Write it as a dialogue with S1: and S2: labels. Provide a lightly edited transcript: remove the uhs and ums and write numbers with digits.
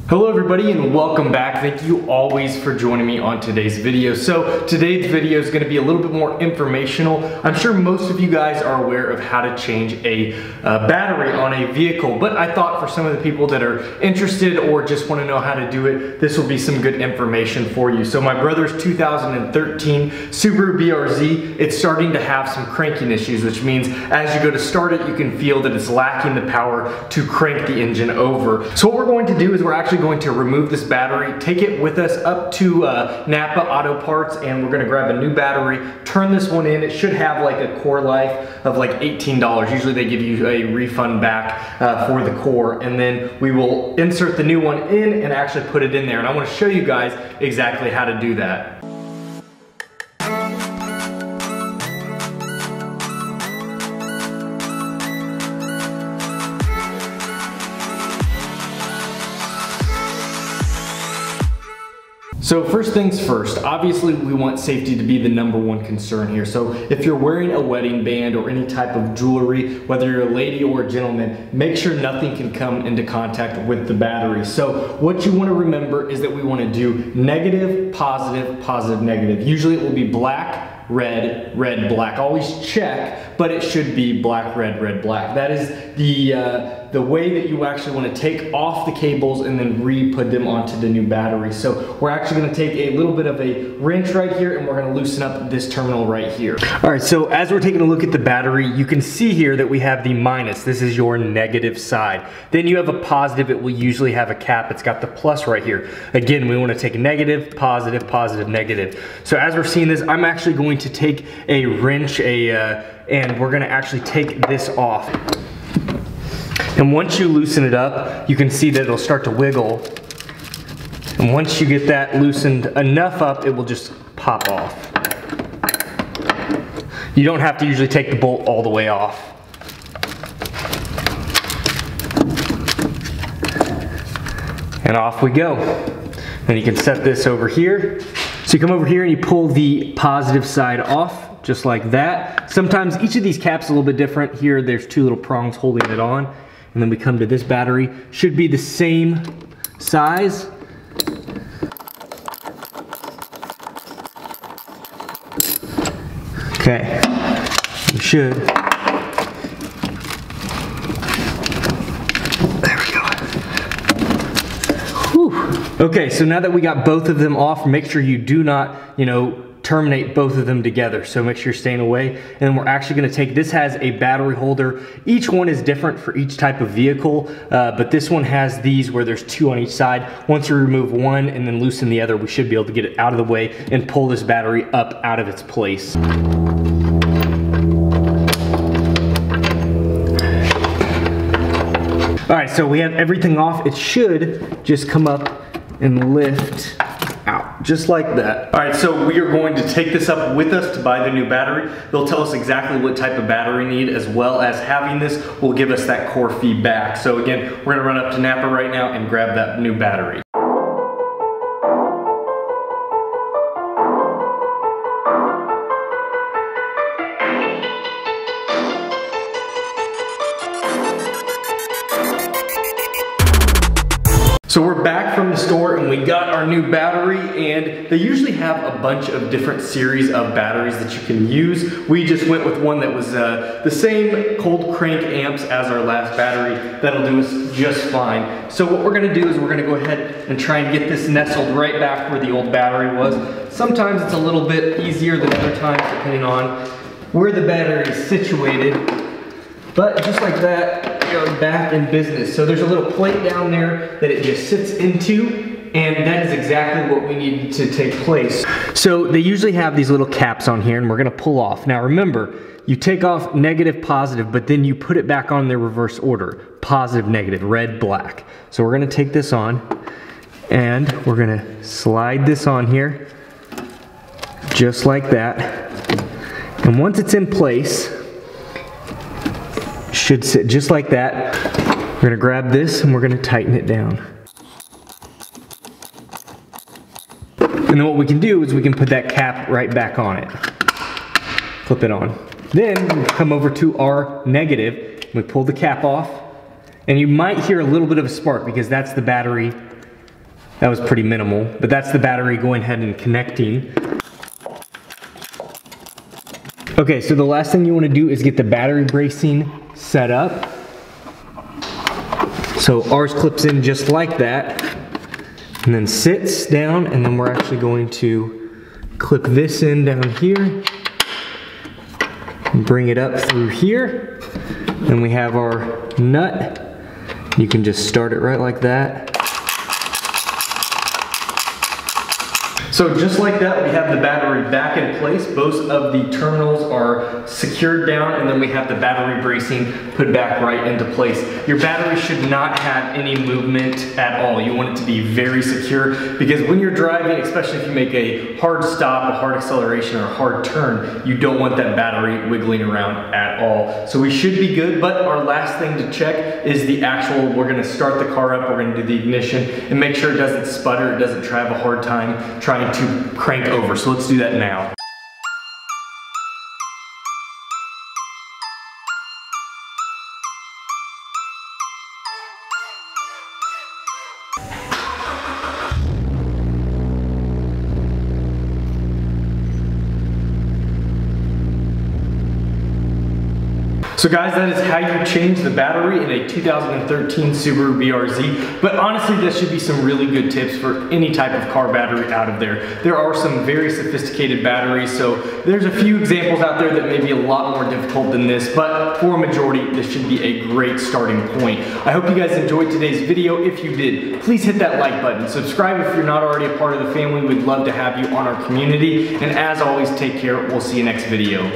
S1: Hello everybody and welcome back. Thank you always for joining me on today's video. So today's video is going to be a little bit more informational. I'm sure most of you guys are aware of how to change a battery on a vehicle, but I thought for some of the people that are interested or just want to know how to do it, this will be some good information for you. So my brother's 2013 Subaru BRZ, it's starting to have some cranking issues, which means as you go to start it, you can feel that it's lacking the power to crank the engine over. So what we're going to do is we're actually going to remove this battery, take it with us up to Napa Auto Parts, and we're going to grab a new battery, turn this one in. It should have like a core life of like $18. Usually they give you a refund back for the core, and then we will insert the new one in and actually put it in there. And I want to show you guys exactly how to do that. So first things first, obviously we want safety to be the #1 concern here. So if you're wearing a wedding band or any type of jewelry, whether you're a lady or a gentleman, make sure nothing can come into contact with the battery. So what you want to remember is that we want to do negative, positive, positive, negative. Usually it will be black, red, red, black. Always check, but it should be black, red, red, black. That is the way that you actually want to take off the cables and then re-put them onto the new battery. So we're actually going to take a little bit of a wrench right here and we're going to loosen up this terminal right here. All right, so as we're taking a look at the battery, you can see here that we have the minus. This is your negative side. Then you have a positive. It will usually have a cap. It's got the plus right here. Again, we want to take negative, positive, positive, negative. So as we're seeing this, I'm actually going to take a wrench, and we're going to actually take this off. And once you loosen it up, you can see that it'll start to wiggle. And once you get that loosened enough up, it will just pop off. You don't have to usually take the bolt all the way off. And off we go. And you can set this over here. So you come over here and you pull the positive side off, just like that. Sometimes each of these caps is a little bit different. Here, there's two little prongs holding it on. And then we come to this battery. Should be the same size. Okay, we should. There we go. Whew. Okay, so now that we got both of them off, make sure you do not, terminate both of them together. So make sure you're staying away. And we're actually going to take, this has a battery holder. Each one is different for each type of vehicle, but this one has these where there's two on each side. Once you remove one and then loosen the other, we should be able to get it out of the way and pull this battery up out of its place. All right, so we have everything off. It should just come up and lift out, just like that. All right, so we are going to take this up with us to buy the new battery. They'll tell us exactly what type of battery we need, as well as having this will give us that core feedback. So again, we're gonna run up to Napa right now and grab that new battery. So we're back from the store and we got our new battery, and they usually have a bunch of different series of batteries that you can use. We just went with one that was the same cold crank amps as our last battery. That'll do us just fine. So what we're gonna do is we're gonna go ahead and try and get this nestled right back where the old battery was. Sometimes it's a little bit easier than other times depending on where the battery is situated. But just like that, we are back in business. So there's a little plate down there that it just sits into, and that is exactly what we need to take place. So they usually have these little caps on here, and we're gonna pull off. Now remember, you take off negative, positive, but then you put it back on the reverse order. Positive, negative, red, black. So we're gonna take this on, and we're gonna slide this on here, just like that. And once it's in place, should sit just like that. We're gonna grab this and we're gonna tighten it down. And then what we can do is we can put that cap right back on it. Flip it on. Then we come over to our negative. We pull the cap off, and you might hear a little bit of a spark because that's the battery That was pretty minimal, but that's the battery going ahead and connecting. Okay, so the last thing you want to do is get the battery bracing set up. So ours clips in just like that, and then sits down, and then we're actually going to clip this in down here, bring it up through here, and we have our nut. You can just start it right like that. So just like that, we have the battery back in place. Both of the terminals are secured down, and then we have the battery bracing put back right into place. Your battery should not have any movement at all. You want it to be very secure, because when you're driving, especially if you make a hard stop, a hard acceleration, or a hard turn, you don't want that battery wiggling around at all. So we should be good, but our last thing to check is the actual, we're gonna start the car up, we're gonna do the ignition, and make sure it doesn't sputter, it doesn't have a hard time trying to crank over. So let's do that now. So guys, that is how you change the battery in a 2013 Subaru BRZ. But honestly, that should be some really good tips for any type of car battery out of there. There are some very sophisticated batteries, so there's a few examples out there that may be a lot more difficult than this, but for a majority, this should be a great starting point. I hope you guys enjoyed today's video. If you did, please hit that like button. Subscribe if you're not already a part of the family. We'd love to have you on our community. And as always, take care. We'll see you next video.